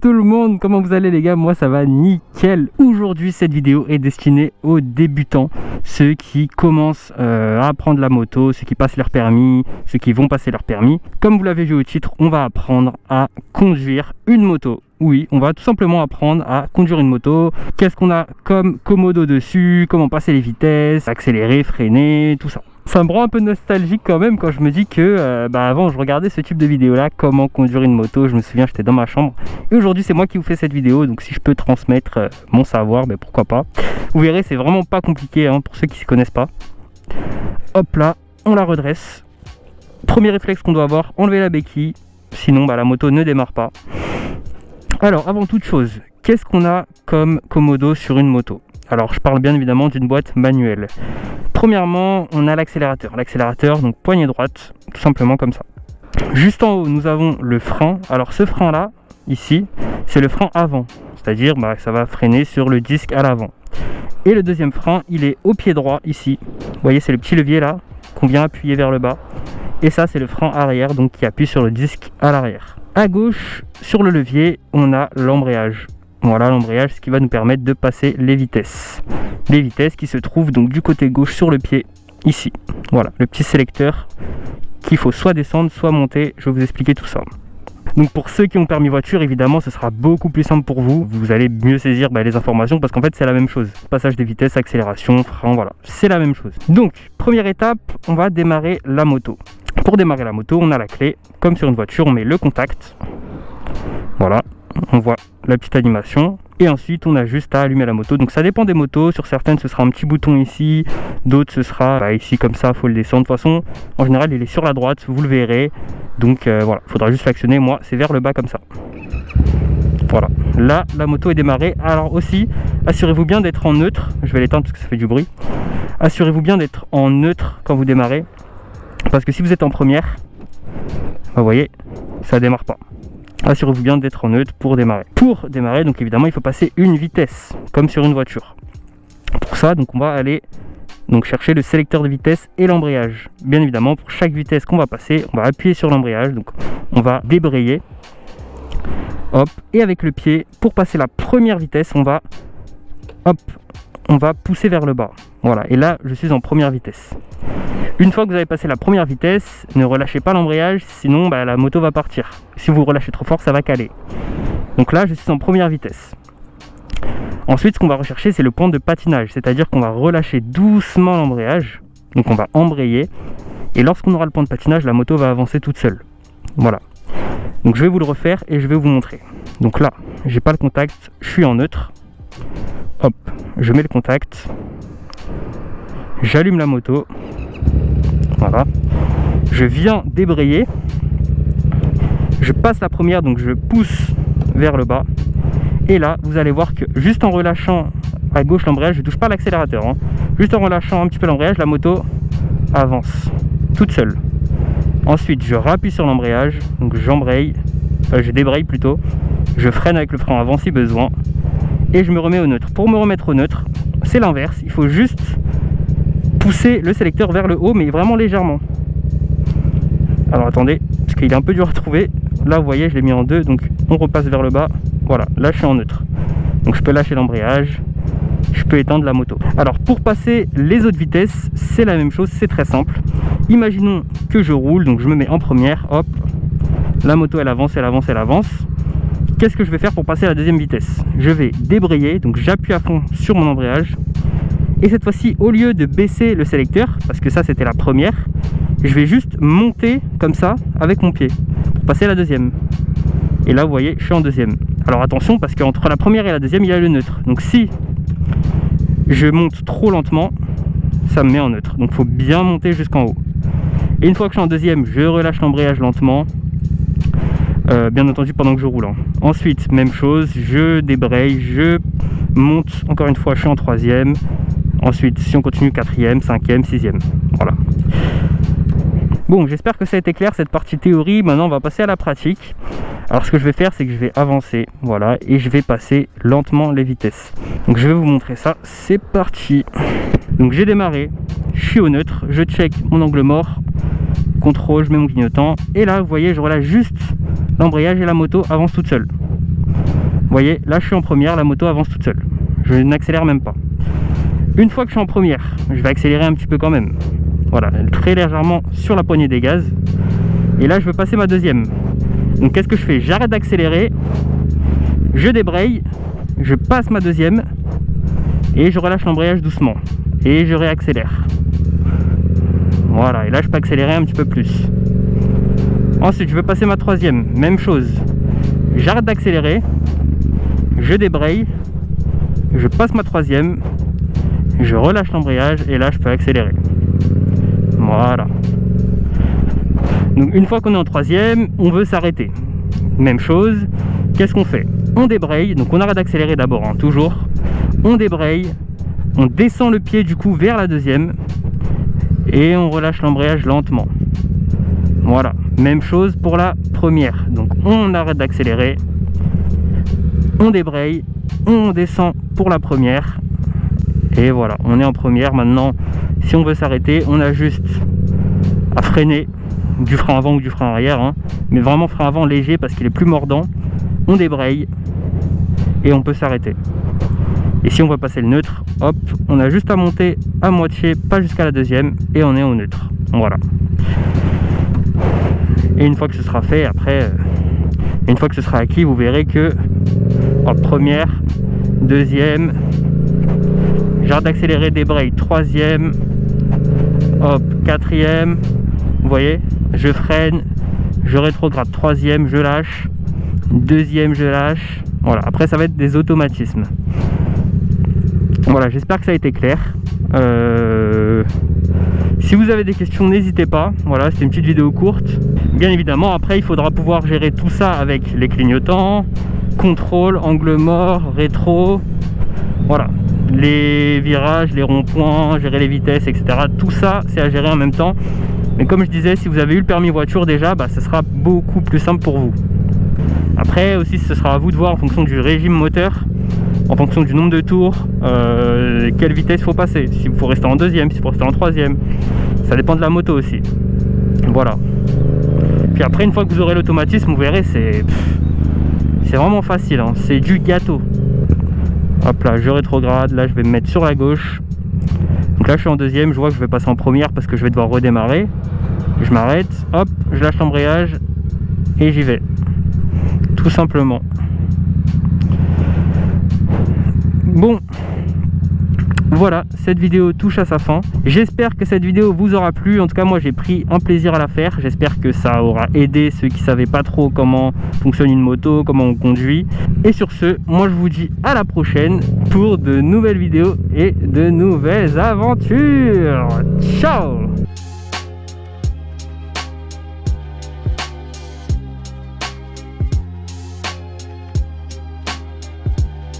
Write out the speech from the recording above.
Tout le monde, comment vous allez les gars? Moi ça va nickel. Aujourd'hui cette vidéo est destinée aux débutants, ceux qui commencent à apprendre la moto, ceux qui passent leur permis, ceux qui vont passer leur permis. Comme vous l'avez vu au titre, on va apprendre à conduire une moto. Oui, on va tout simplement apprendre à conduire une moto. Qu'est-ce qu'on a comme commodo dessus, comment passer les vitesses, accélérer, freiner, tout ça. Ça me rend un peu nostalgique quand même quand je me dis que avant je regardais ce type de vidéo là, comment conduire une moto. Je me souviens, j'étais dans ma chambre et aujourd'hui c'est moi qui vous fais cette vidéo, donc si je peux transmettre mon savoir, pourquoi pas. Vous verrez, c'est vraiment pas compliqué pour ceux qui ne s'y connaissent pas. Hop là, on la redresse. Premier réflexe qu'on doit avoir, enlever la béquille, sinon la moto ne démarre pas. Alors avant toute chose, qu'est-ce qu'on a comme commodo sur une moto? Alors je parle bien évidemment d'une boîte manuelle. Premièrement, on a l'accélérateur. L'accélérateur, donc poignée droite, tout simplement comme ça. Juste en haut, nous avons le frein. Alors ce frein-là, ici, c'est le frein avant. C'est-à-dire ça va freiner sur le disque à l'avant. Et le deuxième frein, il est au pied droit, ici. Vous voyez, c'est le petit levier là, qu'on vient appuyer vers le bas. Et ça, c'est le frein arrière, donc qui appuie sur le disque à l'arrière. À gauche, sur le levier, on a l'embrayage. Voilà l'embrayage, ce qui va nous permettre de passer les vitesses. Les vitesses qui se trouvent donc du côté gauche sur le pied, ici. Voilà, le petit sélecteur qu'il faut soit descendre, soit monter. Je vais vous expliquer tout ça. Donc pour ceux qui ont permis voiture, évidemment, ce sera beaucoup plus simple pour vous. Vous allez mieux saisir les informations parce qu'en fait, c'est la même chose. Passage des vitesses, accélération, frein, voilà. C'est la même chose. Donc, première étape, on va démarrer la moto. Pour démarrer la moto, on a la clé. Comme sur une voiture, on met le contact. Voilà. On voit la petite animation et ensuite on a juste à allumer la moto. Donc ça dépend des motos, sur certaines ce sera un petit bouton ici, d'autres ce sera ici comme ça, il faut le descendre. De toute façon en général il est sur la droite, vous le verrez. Donc voilà, il faudra juste l'actionner. Moi c'est vers le bas comme ça. Voilà, là la moto est démarrée. Alors aussi, assurez-vous bien d'être en neutre. Je vais l'éteindre parce que ça fait du bruit. Assurez-vous bien d'être en neutre quand vous démarrez, parce que si vous êtes en première, vous voyez, ça démarre pas. Assurez-vous bien d'être en neutre pour démarrer. Pour démarrer, donc évidemment, il faut passer une vitesse, comme sur une voiture. Pour ça, donc on va aller chercher le sélecteur de vitesse et l'embrayage. Bien évidemment, pour chaque vitesse qu'on va passer, on va appuyer sur l'embrayage. Donc on va débrayer. Hop, et avec le pied, pour passer la première vitesse, on va pousser vers le bas. Voilà, et là, je suis en première vitesse. Une fois que vous avez passé la première vitesse, ne relâchez pas l'embrayage, sinon la moto va partir. Si vous relâchez trop fort, ça va caler. Donc là, je suis en première vitesse. Ensuite, ce qu'on va rechercher, c'est le point de patinage, c'est-à-dire qu'on va relâcher doucement l'embrayage. Donc on va embrayer, et lorsqu'on aura le point de patinage, la moto va avancer toute seule. Voilà. Donc je vais vous le refaire et je vais vous montrer. Donc là, j'ai pas le contact, je suis en neutre. Hop, je mets le contact. J'allume la moto. Voilà. Je viens débrayer. Je passe la première, donc je pousse vers le bas. Et là, vous allez voir que juste en relâchant à gauche l'embrayage, je ne touche pas l'accélérateur. Juste en relâchant un petit peu l'embrayage, la moto avance toute seule. Ensuite, je rappuie sur l'embrayage, donc j'embraye, je débraye plutôt. Je freine avec le frein avant si besoin. Et je me remets au neutre. Pour me remettre au neutre, c'est l'inverse. Il faut juste pousser le sélecteur vers le haut, mais vraiment légèrement. Alors attendez, parce qu'il est un peu dur à trouver. Là vous voyez, je l'ai mis en 2, donc on repasse vers le bas. Voilà, là je suis en neutre. Donc je peux lâcher l'embrayage, je peux éteindre la moto. Alors pour passer les autres vitesses, c'est la même chose, c'est très simple. Imaginons que je roule, donc je me mets en première, hop. La moto elle avance, elle avance, elle avance. Qu'est-ce que je vais faire pour passer à la deuxième vitesse? Je vais débrayer, donc j'appuie à fond sur mon embrayage. Et cette fois-ci, au lieu de baisser le sélecteur, parce que ça c'était la première, je vais juste monter comme ça avec mon pied pour passer à la deuxième. Et là vous voyez, je suis en deuxième. Alors attention, parce qu'entre la première et la deuxième, il y a le neutre. Donc si je monte trop lentement, ça me met en neutre. Donc il faut bien monter jusqu'en haut. Et une fois que je suis en deuxième, je relâche l'embrayage lentement. Bien entendu pendant que je roule. Ensuite, même chose, je débraye, je monte, encore une fois, je suis en troisième. Ensuite, si on continue, quatrième, cinquième, sixième. Voilà. Bon, j'espère que ça a été clair, cette partie théorie. Maintenant, on va passer à la pratique. Alors, ce que je vais faire, c'est que je vais avancer, voilà, et je vais passer lentement les vitesses. Donc, je vais vous montrer ça. C'est parti. Donc, j'ai démarré, je suis au neutre, je check mon angle mort, contrôle, je mets mon clignotant, et là, vous voyez, je relâche juste l'embrayage et la moto avance toute seule. voyez, là je suis en première, la moto avance toute seule. Je n'accélère même pas. Une fois que je suis en première, je vais accélérer un petit peu quand même. Voilà, très légèrement sur la poignée des gaz. Et là je veux passer ma deuxième. Donc qu'est-ce que je fais? J'arrête d'accélérer, je débraye, je passe ma deuxième et je relâche l'embrayage doucement. Et je réaccélère. Voilà, et là je peux accélérer un petit peu plus. Ensuite je veux passer ma troisième, même chose. J'arrête d'accélérer, je débraye, je passe ma troisième, je relâche l'embrayage et là je peux accélérer. Voilà. Donc une fois qu'on est en troisième, on veut s'arrêter. Même chose, qu'est-ce qu'on fait? On débraye, donc on arrête d'accélérer d'abord, hein, toujours. On débraye, on descend le pied du coup vers la deuxième et on relâche l'embrayage lentement. Voilà, même chose pour la première. Donc on arrête d'accélérer, on débraye, on descend pour la première et voilà, on est en première. Maintenant, si on veut s'arrêter, on a juste à freiner du frein avant ou du frein arrière, hein, mais vraiment frein avant léger parce qu'il est plus mordant. On débraye et on peut s'arrêter. Et si on veut passer le neutre, hop, on a juste à monter à moitié, pas jusqu'à la deuxième, et on est au neutre. Voilà. Et une fois que ce sera fait, après, une fois que ce sera acquis, vous verrez que hop, première, deuxième, j'arrête d'accélérer, débraye, troisième, hop, quatrième, vous voyez, je freine, je rétrograde, troisième, je lâche, deuxième, je lâche. Voilà, après ça va être des automatismes. Voilà, j'espère que ça a été clair. Si vous avez des questions, n'hésitez pas. Voilà, c'était une petite vidéo courte. Bien évidemment, après, il faudra pouvoir gérer tout ça avec les clignotants, contrôle, angle mort, rétro. Voilà, les virages, les ronds-points, gérer les vitesses, etc. Tout ça, c'est à gérer en même temps. Mais comme je disais, si vous avez eu le permis voiture déjà, bah, ce sera beaucoup plus simple pour vous. Après aussi, ce sera à vous de voir en fonction du régime moteur, en fonction du nombre de tours, quelle vitesse il faut passer, s'il faut rester en deuxième, s'il faut rester en troisième, ça dépend de la moto aussi. Voilà. Puis après, une fois que vous aurez l'automatisme, vous verrez, c'est vraiment facile, hein. C'est du gâteau. Hop là, je rétrograde, là je vais me mettre sur la gauche. Donc là je suis en deuxième, je vois que je vais passer en première parce que je vais devoir redémarrer. Je m'arrête, hop, je lâche l'embrayage et j'y vais. Tout simplement. Bon, voilà, cette vidéo touche à sa fin. J'espère que cette vidéo vous aura plu. En tout cas, moi j'ai pris un plaisir à la faire. J'espère que ça aura aidé ceux qui ne savaient pas trop comment fonctionne une moto, comment on conduit. Et sur ce, moi je vous dis à la prochaine pour de nouvelles vidéos et de nouvelles aventures. Ciao!